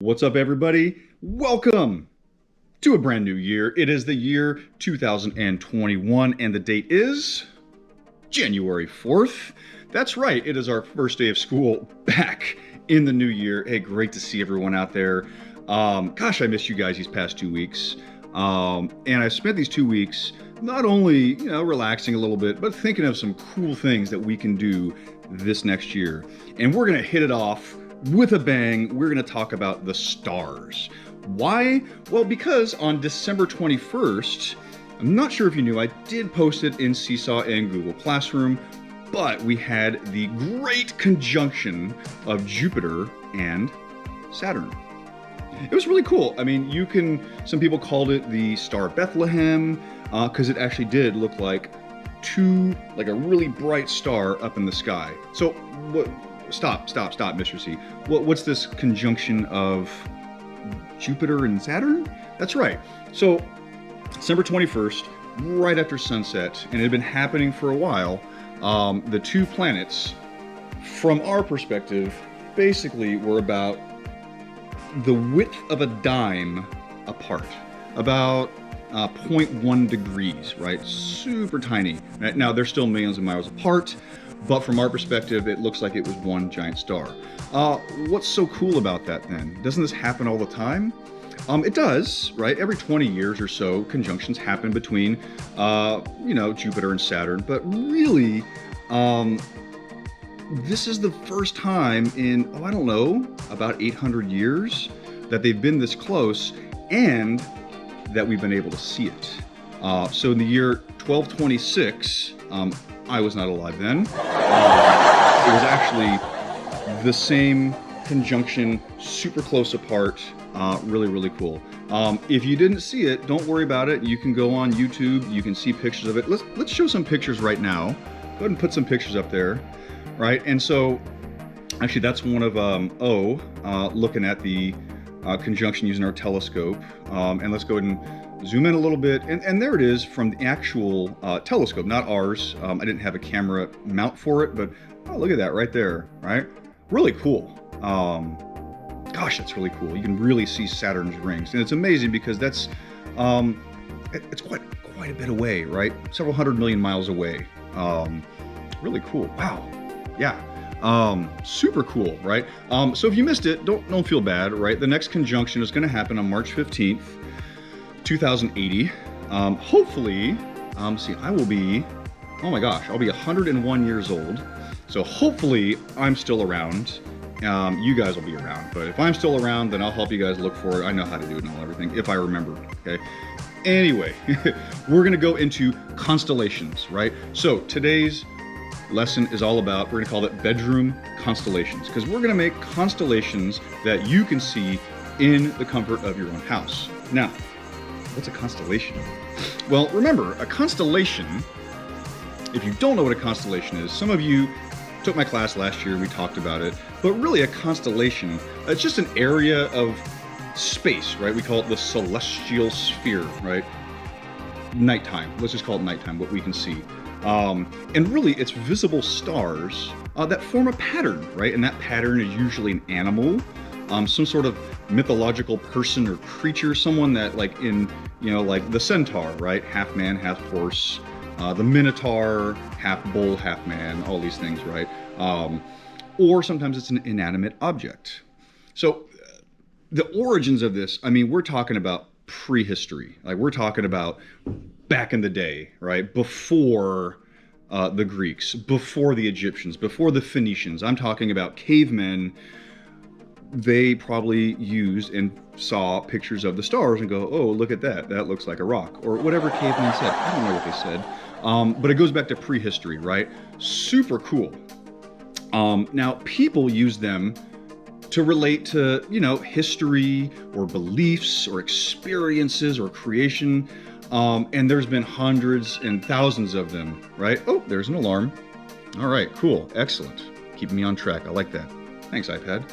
What's up, everybody? Welcome to a brand new year. It is the year 2021, and the date is January 4th. That's right, it is our first day of school back in the new year. Hey, great to see everyone out there. Gosh, I missed you guys these past 2 weeks. And I spent these 2 weeks not only, relaxing a little bit, but thinking of some cool things that we can do this next year. And we're going to hit it off with a bang. We're going to talk about the stars. Why? Well, because on December 21st, I'm not sure if you knew, I did post it in Seesaw and Google Classroom, but we had the great conjunction of Jupiter and Saturn. It was really cool. I mean, some people called it the Star Bethlehem, because it actually did look like a really bright star up in the sky. So, stop, Mr. C. What's this conjunction of Jupiter and Saturn? That's right. So, December 21st, right after sunset, and it had been happening for a while, the two planets, from our perspective, basically were about the width of a dime apart, about 0.1 degrees, right? Super tiny. Right? Now, they're still millions of miles apart, but from our perspective, it looks like it was one giant star. What's so cool about that then? Doesn't this happen all the time? It does, right? Every 20 years or so, conjunctions happen between, Jupiter and Saturn, but really, this is the first time in, about 800 years that they've been this close and that we've been able to see it. So in the year 1226, I was not alive then. It was actually the same conjunction, super close apart, really, really cool. If you didn't see it, don't worry about it. You can go on YouTube, you can see pictures of it. Let's show some pictures right now. Go ahead and put some pictures up there. Right, and so actually that's one of looking at the conjunction using our telescope. And let's go ahead and zoom in a little bit. And there it is from the actual telescope, not ours. I didn't have a camera mount for it, but look at that right there, right? Really cool. Gosh, that's really cool. You can really see Saturn's rings. And it's amazing because that's, it's quite a bit away, right? Several hundred million miles away. Really cool. Wow. Yeah, super cool, right? So if you missed it, don't feel bad, right? The next conjunction is going to happen on March 15th, 2080. Hopefully, I will be, I'll be 101 years old. So hopefully I'm still around. You guys will be around, but if I'm still around, then I'll help you guys look for it. I know how to do it and all everything, if I remember, okay? Anyway, we're going to go into constellations, right? So today's lesson is all about, we're going to call it bedroom constellations, because we're going to make constellations that you can see in the comfort of your own house. Now, what's a constellation? Well, remember, a constellation, if you don't know what a constellation is, some of you took my class last year, we talked about it, but really a constellation, it's just an area of space, right? We call it the celestial sphere, right? Nighttime, let's just call it nighttime, what we can see. And really, it's visible stars that form a pattern, right? And that pattern is usually an animal, some sort of mythological person or creature, someone that like the centaur, right? Half man, half horse, the minotaur, half bull, half man, all these things, right? Or sometimes it's an inanimate object. So the origins of this, we're talking about prehistory. Like we're talking about back in the day, right? Before the Greeks, before the Egyptians, before the Phoenicians. I'm talking about cavemen. They probably used and saw pictures of the stars and go, oh, look at that. That looks like a rock. Or whatever cavemen said. I don't know what they said. But it goes back to prehistory, right? Super cool. Now, people use them to relate to, history or beliefs or experiences or creation. And there's been hundreds and thousands of them, right? Oh, there's an alarm. All right, cool, excellent. Keeping me on track, I like that. Thanks, iPad.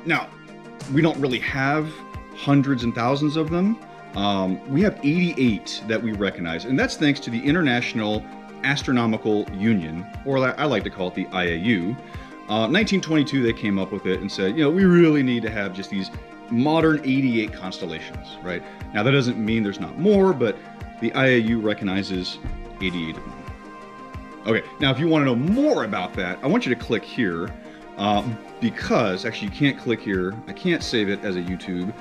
Now, we don't really have hundreds and thousands of them. We have 88 that we recognize, and that's thanks to the International Astronomical Union, or I like to call it the IAU. 1922, they came up with it and said, we really need to have just these modern 88 constellations, right? Now, that doesn't mean there's not more, but the IAU recognizes 88 of them. Okay, now if you want to know more about that, I want you to click here, because actually you can't click here. I can't save it as a YouTube.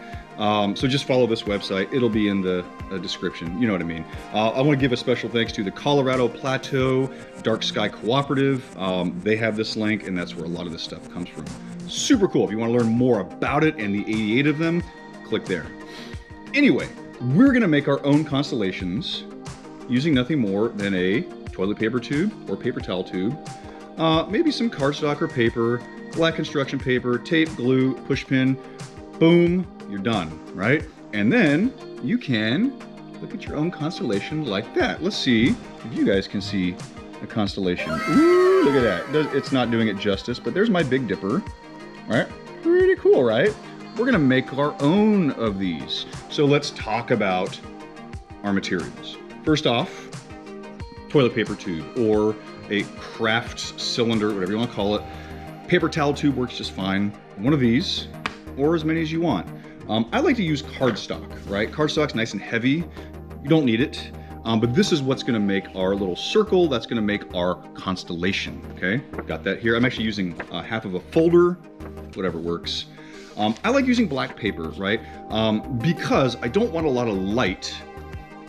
So just follow this website. It'll be in the description. You know what I mean. I want to give a special thanks to the Colorado Plateau Dark Sky Cooperative. They have this link, and that's where a lot of this stuff comes from. Super cool. If you want to learn more about it and the 88 of them, click there. Anyway, we're going to make our own constellations using nothing more than a toilet paper tube or paper towel tube, maybe some cardstock or paper, black construction paper, tape, glue, push pin, boom, you're done, right? And then you can look at your own constellation like that. Let's see if you guys can see a constellation. Ooh, look at that. It's not doing it justice, but there's my Big Dipper, right? Pretty cool, right? We're gonna make our own of these. So let's talk about our materials. First off, toilet paper tube or a craft cylinder, whatever you want to call it. Paper towel tube works just fine. One of these, or as many as you want. I like to use cardstock, right? Cardstock's nice and heavy. You don't need it, but this is what's gonna make our little circle. That's gonna make our constellation, okay? Got that here. I'm actually using half of a folder, whatever works. I like using black paper, right? Because I don't want a lot of light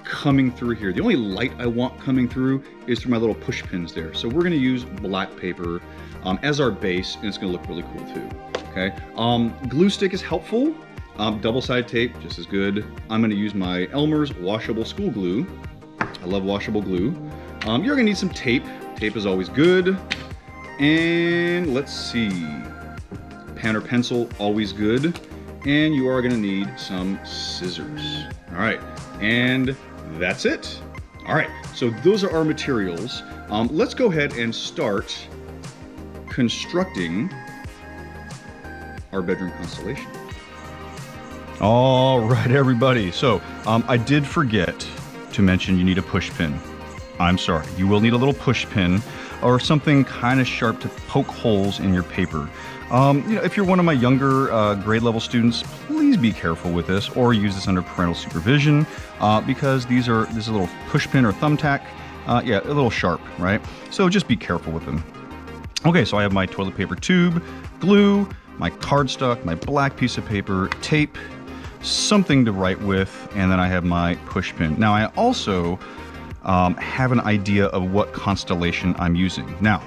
coming through here. The only light I want coming through is through my little push pins there. So we're gonna use black paper as our base, and it's gonna look really cool too, okay? Glue stick is helpful. Double-sided tape, just as good. I'm gonna use my Elmer's washable school glue. I love washable glue. You're gonna need some tape. Tape is always good. And let's see. Pen or pencil, always good. And you are gonna need some scissors. All right, and that's it. All right, so those are our materials. Let's go ahead and start constructing our bedroom constellation. All right, everybody. So I did forget to mention you need a push pin. I'm sorry. You will need a little push pin or something kind of sharp to poke holes in your paper. If you're one of my younger grade level students, please be careful with this or use this under parental supervision because this is a little push pin or thumbtack. Yeah, a little sharp, right? So just be careful with them. Okay, so I have my toilet paper tube, glue, my cardstock, my black piece of paper, tape, something to write with, and then I have my push pin. Now I also have an idea of what constellation I'm using. Now,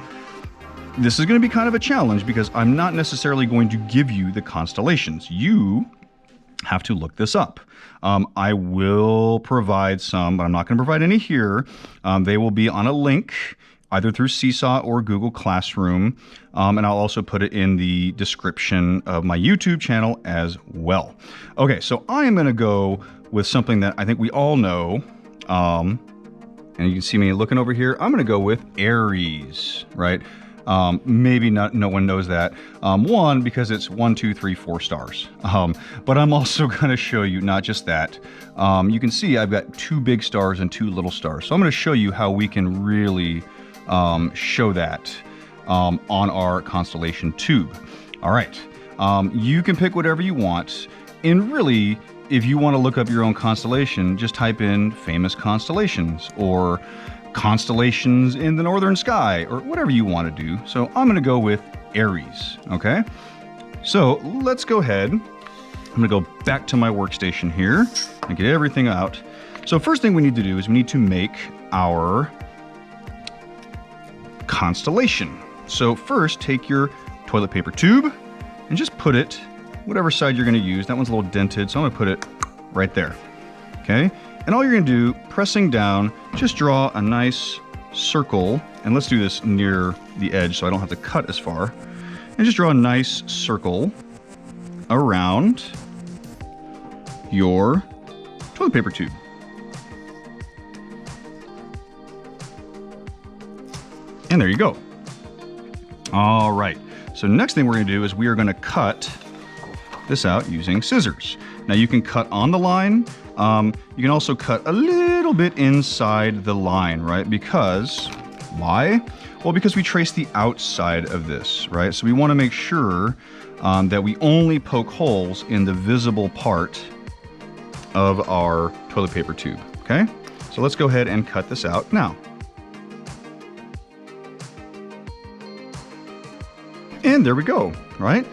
this is going to be kind of a challenge because I'm not necessarily going to give you the constellations. You have to look this up. I will provide some, but I'm not going to provide any here. They will be on a link either through Seesaw or Google Classroom, and I'll also put it in the description of my YouTube channel as well. Okay, so I am going to go with something that I think we all know, and you can see me looking over here. I'm going to go with Aries, right? Maybe no one knows that. One, because it's 1, 2, 3, 4 stars. But I'm also going to show you not just that. You can see I've got 2 big stars and 2 little stars. So I'm going to show you how we can really show that on our constellation tube. All right. You can pick whatever you want. And really, if you want to look up your own constellation, just type in famous constellations or constellations in the northern sky or whatever you want to do. So I'm going to go with Aries. Okay. So let's go ahead. I'm going to go back to my workstation here and get everything out. So first thing we need to do is we need to make our constellation. So first, take your toilet paper tube and just put it whatever side you're going to use. That one's a little dented, so I'm going to put it right there. Okay? And all you're going to do, pressing down, just draw a nice circle. And let's do this near the edge so I don't have to cut as far. And just draw a nice circle around your toilet paper tube. And there you go. All right. So next thing we're going to do is we are going to cut this out using scissors. Now you can cut on the line. You can also cut a little bit inside the line, right? Because, why? Well, because we trace the outside of this, right? So we want to make sure that we only poke holes in the visible part of our toilet paper tube, okay? So let's go ahead and cut this out now. And there we go, right?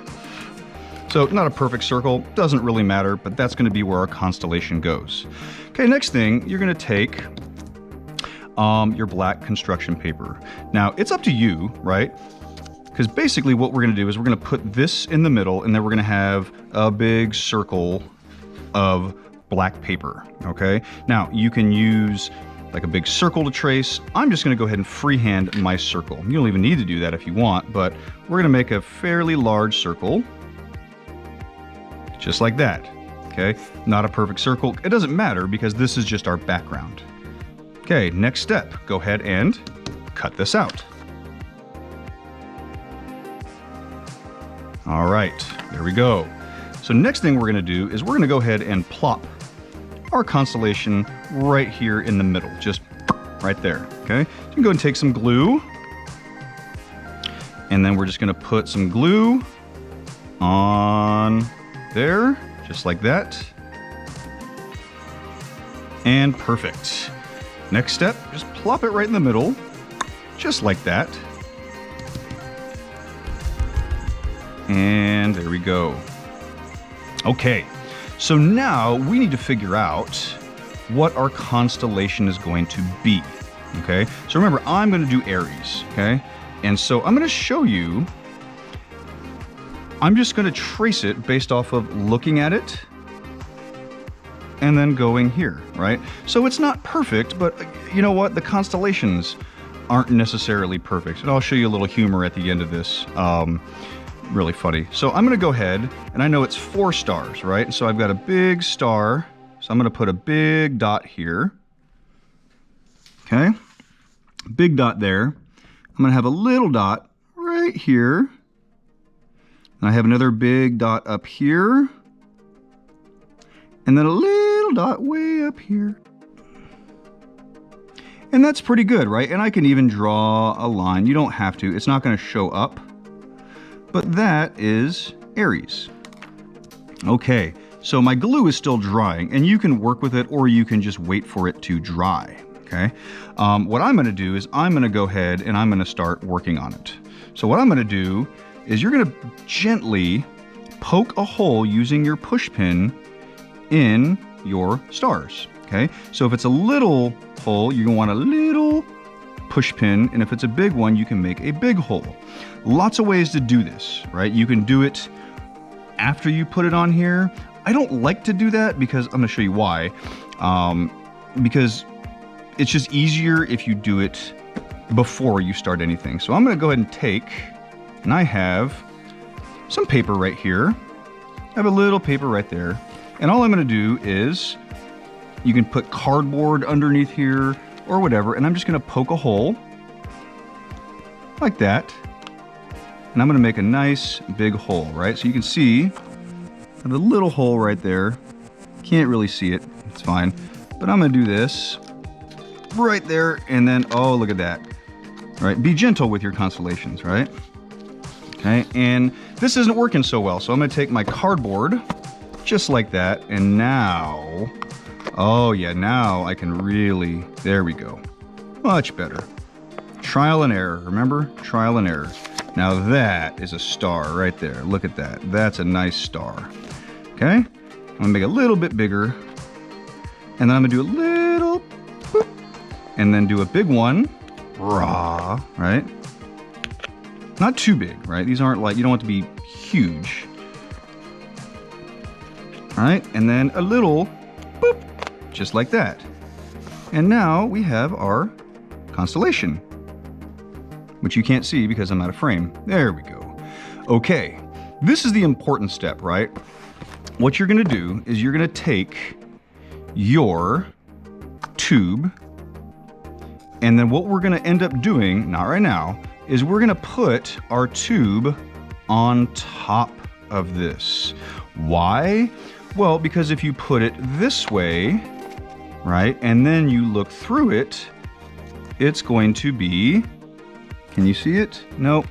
So not a perfect circle, doesn't really matter, but that's going to be where our constellation goes. Okay, next thing, you're going to take your black construction paper. Now, it's up to you, right? Because basically what we're going to do is we're going to put this in the middle, and then we're going to have a big circle of black paper, okay? Now, you can use like a big circle to trace. I'm just going to go ahead and freehand my circle. You don't even need to do that if you want, but we're going to make a fairly large circle. Just like that, okay? Not a perfect circle. It doesn't matter because this is just our background. Okay, next step, go ahead and cut this out. All right, there we go. So next thing we're gonna do is we're gonna go ahead and plop our constellation right here in the middle, just right there, okay? So you can go and take some glue, and then we're just gonna put some glue on there, just like that. And perfect. Next step, just plop it right in the middle, just like that. And there we go. Okay, so now we need to figure out what our constellation is going to be, okay? So remember, I'm going to do Aries, okay? And so I'm going to show you, I'm just going to trace it based off of looking at it and then going here, right? So it's not perfect, but you know what? The constellations aren't necessarily perfect. And I'll show you a little humor at the end of this. Really funny. So I'm going to go ahead, and I know it's 4 stars, right? And so I've got a big star. So I'm going to put a big dot here. Okay. Big dot there. I'm going to have a little dot right here. And I have another big dot up here. And then a little dot way up here. And that's pretty good, right? And I can even draw a line. You don't have to. It's not going to show up. But that is Aries. Okay, so my glue is still drying, and you can work with it, or you can just wait for it to dry, okay? What I'm gonna do is I'm gonna go ahead and I'm gonna start working on it. So what I'm gonna do is you're gonna gently poke a hole using your push pin in your stars, okay? So if it's a little hole, you're gonna want a little push pin, and if it's a big one, you can make a big hole. Lots of ways to do this, right? You can do it after you put it on here. I don't like to do that because I'm gonna show you why. Because it's just easier if you do it before you start anything. So I'm gonna go ahead and take, and I have some paper right here. I have a little paper right there. And all I'm gonna do is, you can put cardboard underneath here or whatever, and I'm just gonna poke a hole like that. And I'm gonna make a nice big hole, right? So you can see, I have a little hole right there. Can't really see it, it's fine. But I'm gonna do this right there, and then, oh, look at that. All right, be gentle with your constellations, right? Okay, and this isn't working so well, so I'm gonna take my cardboard, just like that, and now, oh yeah, now I can really, there we go. Much better. Trial and error, remember? Trial and error. Now that is a star right there. Look at that. That's a nice star. Okay? I'm gonna make it a little bit bigger. And then I'm gonna do a little boop, and then do a big one. Rah, right? Not too big, right? These aren't like, you don't want it to be huge. All right, and then a little boop, just like that. And now we have our constellation, which you can't see because I'm out of frame. There we go. Okay, this is the important step, right? What you're gonna do is you're gonna take your tube, and then what we're gonna end up doing, not right now, is we're gonna put our tube on top of this. Why? Well, because if you put it this way, right, and then you look through it, it's going to be Can you see it? Nope.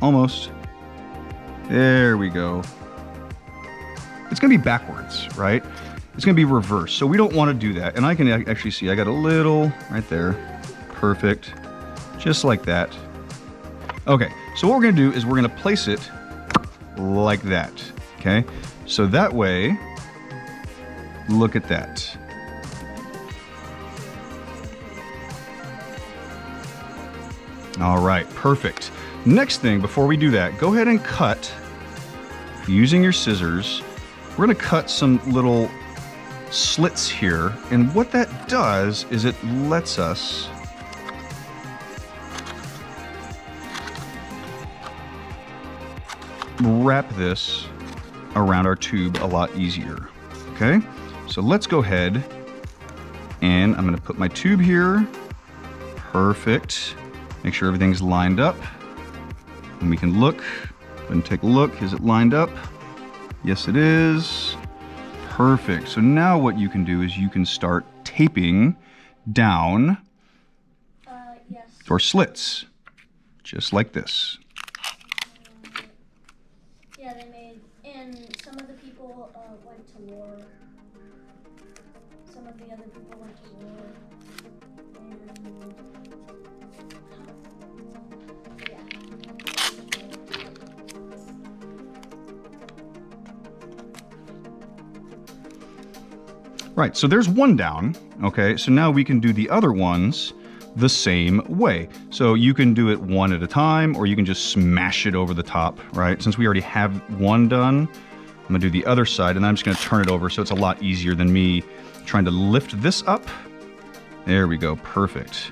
Almost. There we go. It's going to be backwards, right? It's going to be reversed. So we don't want to do that. And I can actually see I got a little right there. Perfect. Just like that. Okay. So what we're going to do is we're going to place it like that. Okay. So that way, look at that. All right. Perfect. Next thing, before we do that, go ahead and cut using your scissors. We're going to cut some little slits here. And what that does is it lets us wrap this around our tube a lot easier. Okay, so let's go ahead and I'm going to put my tube here. Perfect. Make sure everything's lined up. And we can look and take a look. Is it lined up? Yes, it is. Perfect. So now what you can do is you can start taping down yes. your slits, just like this. Yeah, they made, and some of the people went to war. Some of the other people went to war. And yeah. Right, so there's one down, okay? So now we can do the other ones the same way. So you can do it one at a time, or you can just smash it over the top, right? Since we already have one done, I'm gonna do the other side, and I'm just gonna turn it over so it's a lot easier than me trying to lift this up. There we go, perfect.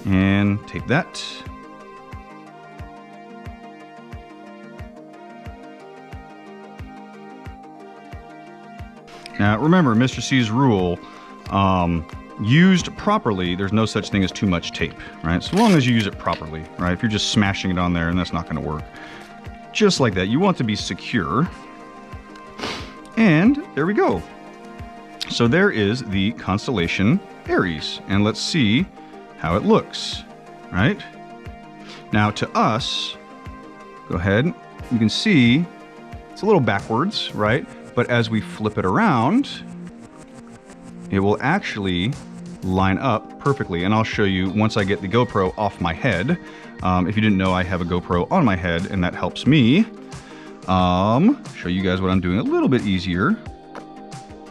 And tape that. Now remember, Mr. C's rule, used properly, there's no such thing as too much tape, right? So long as you use it properly, right? If you're just smashing it on there, and that's not going to work. Just like that. You want to be secure. And there we go. So there is the constellation Aries. And let's see how it looks, right? Now to us, go ahead, you can see it's a little backwards, right? But as we flip it around, it will actually line up perfectly. And I'll show you once I get the GoPro off my head. If you didn't know, I have a GoPro on my head, and that helps me show you guys what I'm doing a little bit easier.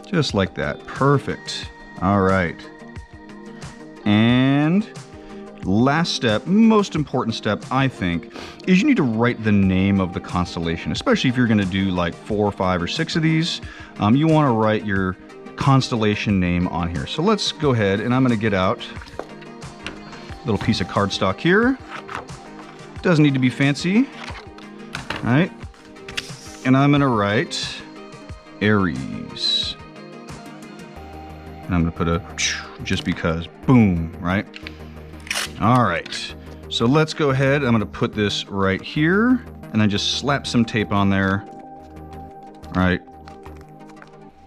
Just like that. Perfect. All right. And last step, most important step, I think, is you need to write the name of the constellation, especially if you're going to do like 4 or 5 or 6 of these. You want to write your constellation name on here. So let's go ahead, and I'm going to get out a little piece of cardstock here. Doesn't need to be fancy, right? And I'm going to write Aries. And I'm going to put a just because, boom, right? All right, so let's go ahead. I'm going to put this right here, and then just slap some tape on there. All right.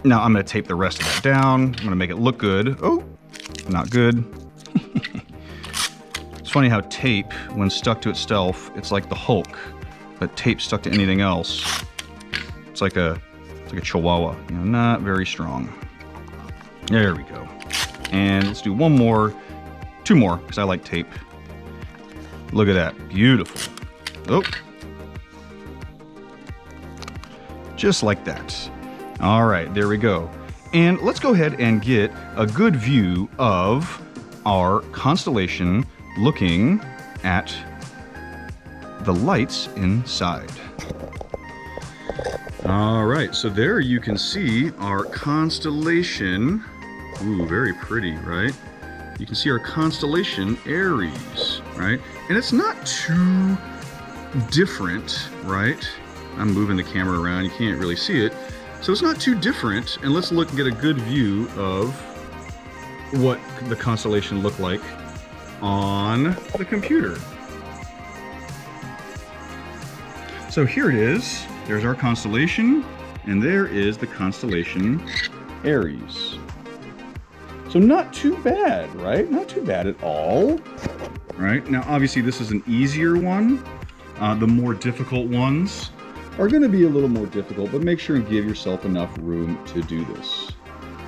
Now I'm going to tape the rest of that down. I'm going to make it look good. Oh, not good. It's funny how tape, when stuck to itself, it's like the Hulk, but tape stuck to anything else, it's like a chihuahua. You know, not very strong. There we go. And let's do one more. 2 more, because I like tape. Look at that. Beautiful. Oh. Just like that. All right, there we go. And let's go ahead and get a good view of our constellation looking at the lights inside. All right, so there you can see our constellation. Ooh, very pretty, right? You can see our constellation Aries, right? And it's not too different, right? I'm moving the camera around, you can't really see it. So it's not too different, and let's look and get a good view of what the constellation looked like on the computer. So here it is. There's our constellation, and there is the constellation Aries. So not too bad, right? Not too bad at all. right? Now, obviously, this is an easier one. The more difficult ones are going to be a little more difficult, but make sure and give yourself enough room to do this.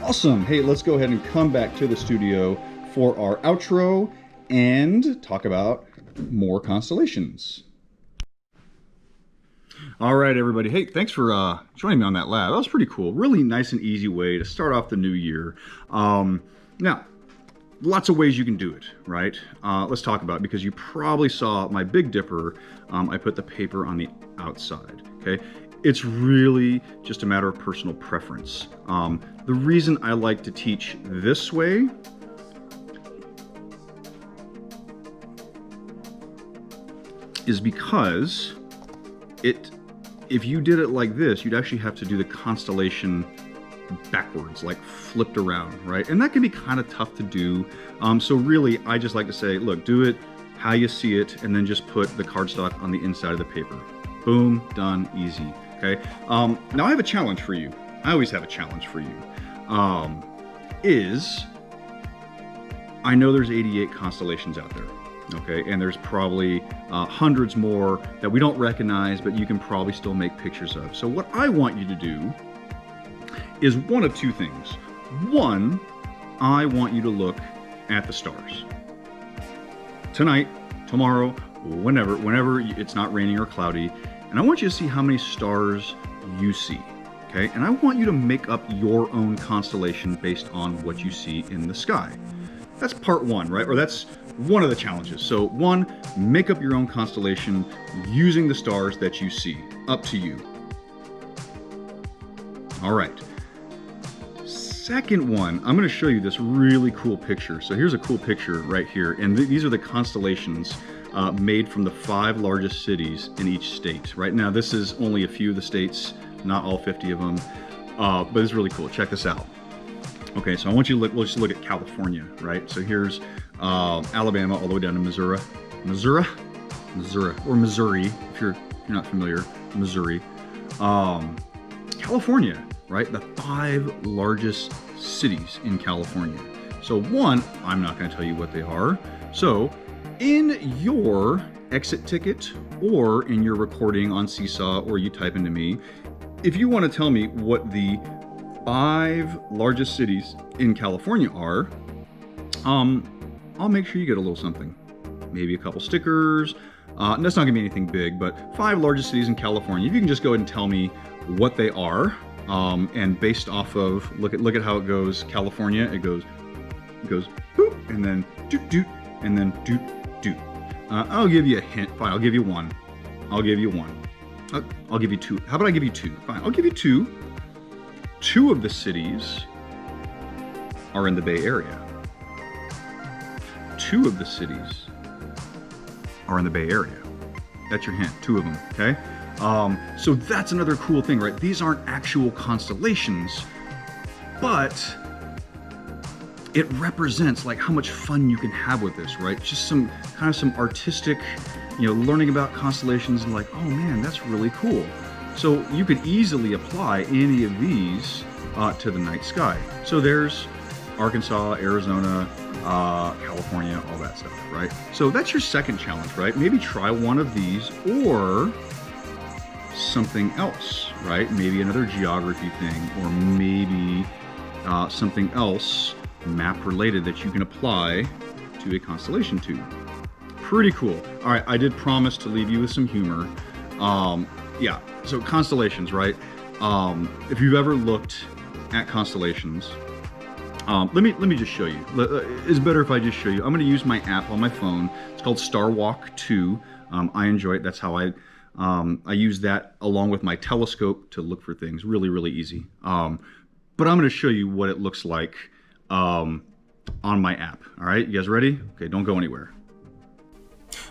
Awesome. Hey, let's go ahead and come back to the studio for our outro and talk about more constellations. All right, everybody. Hey, thanks for joining me on that lab. That was pretty cool. Really nice and easy way to start off the new year. Now, lots of ways you can do it, right? Let's talk about it, because you probably saw my Big Dipper. I put the paper on the outside, okay? It's really just a matter of personal preference. The reason I like to teach this way is because if you did it like this, you'd actually have to do the constellation backwards, like flipped around, right? And that can be kind of tough to do. So really, I just like to say, look, do it how you see it, and then just put the cardstock on the inside of the paper. Boom, done, easy, okay? Now I have a challenge for you. I always have a challenge for you. I know there's 88 constellations out there. Okay, and there's probably hundreds more that we don't recognize, but you can probably still make pictures of. So what I want you to do is one of two things. One, I want you to look at the stars. Tonight, tomorrow, whenever it's not raining or cloudy, and I want you to see how many stars you see. Okay, and I want you to make up your own constellation based on what you see in the sky. That's part one, right? Or that's one of the challenges. So one, make up your own constellation using the stars that you see. Up to you. All right. Second one, I'm going to show you this really cool picture. So here's a cool picture right here. And these are the constellations made from the 5 largest cities in each state. Right now, this is only a few of the states, not all 50 of them. But it's really cool. Check this out. Okay, so I want you to look, we'll just look at California, right? So here's Alabama all the way down to Missouri, or Missouri, if you're not familiar, Missouri. California, right? The 5 largest cities in California. So one, I'm not gonna tell you what they are. So in your exit ticket or in your recording on Seesaw, or you type into me, if you wanna tell me what the 5 largest cities in California are, I'll make sure you get a little something. Maybe a couple stickers. That's not gonna be anything big, but 5 largest cities in California. If you can just go ahead and tell me what they are, and based off of, look at how it goes. California, it goes boop, and then doot doot, and then doot doot. I'll give you a hint. Fine, I'll give you one. I'll give you 2. How about I give you 2? Fine, I'll give you 2. 2 of the cities are in the Bay Area. 2 of the cities are in the Bay Area. That's your hint, 2 of them, okay? So that's another cool thing, right? These aren't actual constellations, but it represents like how much fun you can have with this, right? Just some artistic, learning about constellations and like, oh man, that's really cool. So you could easily apply any of these to the night sky. So there's Arkansas, Arizona, California, all that stuff, right? So that's your second challenge, right? Maybe try one of these or something else, right? Maybe another geography thing, or maybe something else map related that you can apply to a constellation to. Pretty cool. All right, I did promise to leave you with some humor. Yeah, so constellations, right? If you've ever looked at constellations, let me just show you. It's better if I just show you. I'm going to use my app on my phone. It's called Star Walk 2. I enjoy it. That's how I use that along with my telescope to look for things. Really, really easy. But I'm going to show you what it looks like on my app. All right, you guys ready? Okay, don't go anywhere.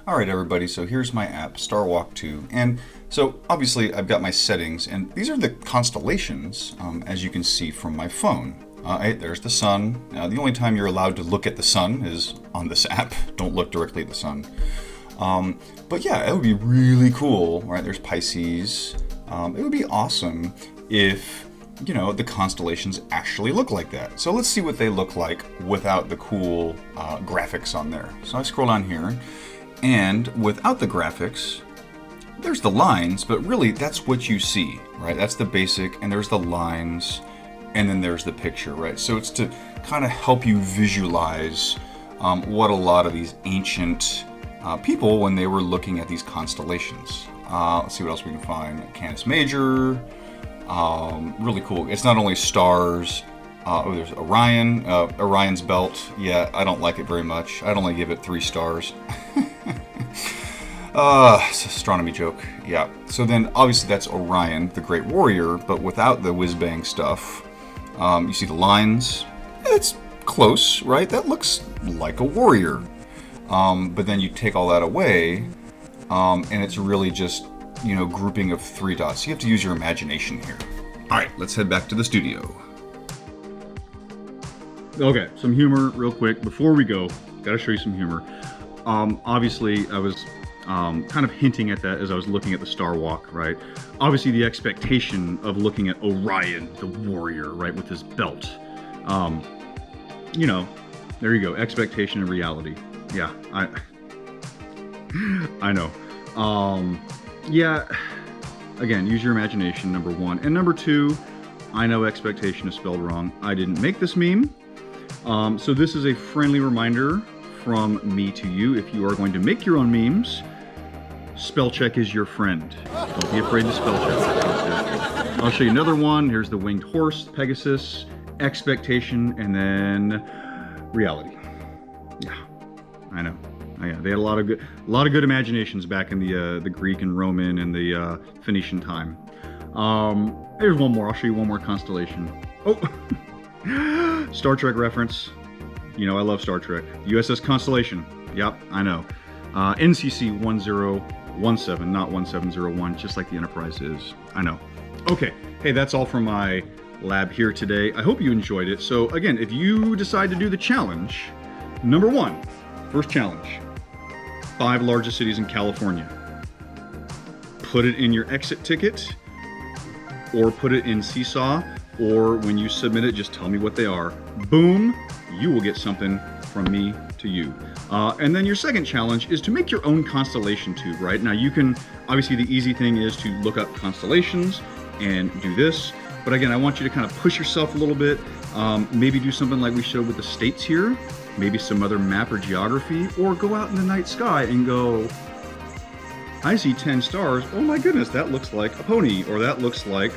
All right, everybody, so here's my app, Star Walk 2. And so obviously I've got my settings, and these are the constellations, as you can see from my phone. There's the sun. Now, the only time you're allowed to look at the sun is on this app. Don't look directly at the sun. But yeah, it would be really cool, right? There's Pisces. It would be awesome if you know, the constellations actually look like that. So let's see what they look like without the cool graphics on there. So I scroll down here, and without the graphics, there's the lines, but really that's what you see, right? That's the basic, and there's the lines, and then there's the picture, right? So it's to kind of help you visualize what a lot of these ancient people, when they were looking at these constellations. Let's see what else we can find. Canis Major. Really cool. It's not only stars. Oh, there's Orion. Orion's belt. Yeah, I don't like it very much. I'd only give it 3 stars. It's an astronomy joke. Yeah. So then, obviously, that's Orion, the Great Warrior, but without the whiz-bang stuff. You see the lines. It's close, right? That looks like a warrior. But then you take all that away, and it's really just, you know, grouping of 3 dots. You have to use your imagination here. All right, let's head back to the studio. Okay, some humor real quick before we go. Got to show you some humor. Obviously, I was kind of hinting at that as I was looking at the Star Walk, right? Obviously, the expectation of looking at Orion, the warrior, right, with his belt. You know, there you go. Expectation and reality. Yeah, I know. Yeah, again, use your imagination, number 1. And number 2, I know expectation is spelled wrong. I didn't make this meme. So this is a friendly reminder from me to you. If you are going to make your own memes, spell check is your friend. Don't be afraid to spell check. I'll show you another one. Here's the winged horse, Pegasus, expectation, and then reality. Yeah, I know. Yeah, they had a lot of good imaginations back in the Greek and Roman and the Phoenician time. Here's one more. I'll show you one more constellation. Oh, Star Trek reference. You know I love Star Trek. USS Constellation. Yep, I know. NCC 1017, not 1701, just like the Enterprise is. I know. Okay. Hey, that's all from my lab here today. I hope you enjoyed it. So again, if you decide to do the challenge, number 1, first challenge. 5 largest cities in California. Put it in your exit ticket, or put it in Seesaw, or when you submit it, just tell me what they are. Boom, you will get something from me to you. And then your second challenge is to make your own constellation tube, right? Now you can, obviously the easy thing is to look up constellations and do this. But again, I want you to kind of push yourself a little bit. Maybe do something like we showed with the states here. Maybe some other map or geography, or go out in the night sky and go, I see 10 stars. Oh my goodness, that looks like a pony, or that looks like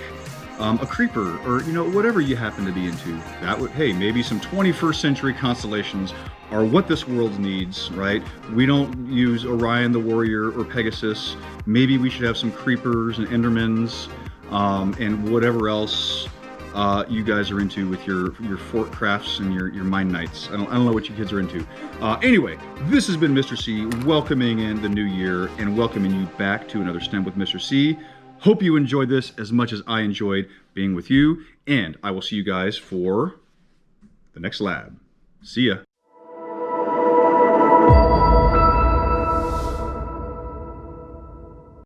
a creeper, or you know, whatever you happen to be into. That would, hey, maybe some 21st century constellations are what this world needs, right? We don't use Orion the Warrior or Pegasus. Maybe we should have some creepers and endermans, and whatever else you guys are into with your fort crafts and your mine knights. I don't know what you kids are into. Anyway, this has been Mr. C, welcoming in the new year and welcoming you back to another STEM with Mr. C. Hope you enjoyed this as much as I enjoyed being with you, and I will see you guys for the next lab. See ya.